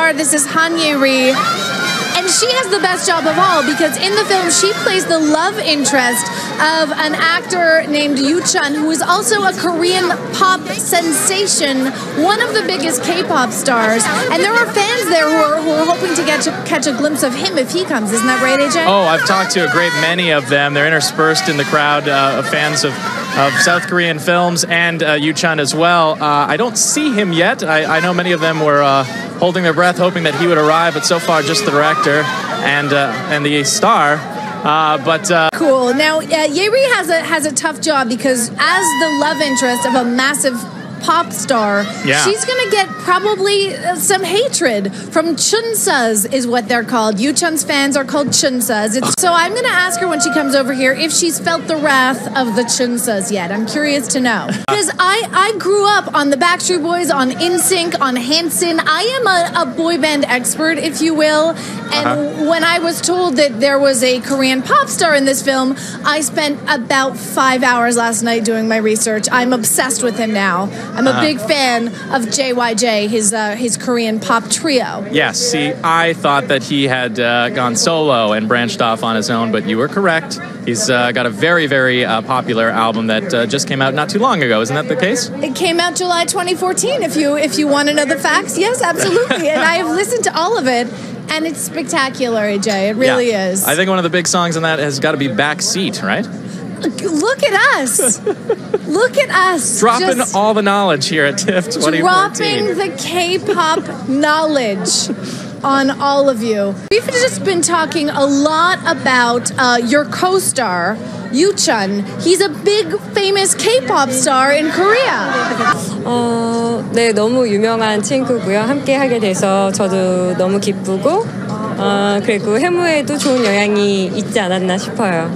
star. This is Han Ye-ri. And she has the best job of all because in the film she plays the love interest of an actor named Yoo Chun, who is also a Korean pop sensation, one of the biggest K-pop stars. And there are fans there who are hoping to catch a glimpse of him if he comes. Isn't that right, AJ? Oh, I've talked to a great many of them. They're interspersed in the crowd of fans of South Korean films and Yoo Chun as well. I don't see him yet. I know many of them were holding their breath, hoping that he would arrive, but so far just the director and the star. Cool. Now, Ye-ri has a tough job because as the love interest of a massive pop star, she's gonna get probably some hatred from chunsas, is what they're called. Yoo Chun's fans are called chunsas. So I'm gonna ask her when she comes over here if she's felt the wrath of the chunsas yet. I'm curious to know because I grew up on the Backstreet Boys, on NSYNC, on Hanson. I am a boy band expert, if you will. And when I was told that there was a Korean pop star in this film, I spent about 5 hours last night doing my research. I'm obsessed with him now. I'm a big fan of JYJ, his Korean pop trio. Yes, see, I thought that he had gone solo and branched off on his own, but you were correct. He's got a very, very popular album that just came out not too long ago. Isn't that the case? It came out July 2014, if you want to know the facts. Yes, absolutely. And I have listened to all of it. And it's spectacular, AJ. It really is. I think one of the big songs on that has got to be Backseat, right? Look at us. Look at us. Dropping all the knowledge here at TIFF 2014. Dropping the K-pop knowledge on all of you. We've just been talking a lot about your co-star, Yoo Chun. He's a big, famous K-pop star in Korea. 네, 너무 유명한 친구고요. 함께 하게 돼서 저도 너무 기쁘고 그리고 해무에도 좋은 영향이 있지 않았나 싶어요.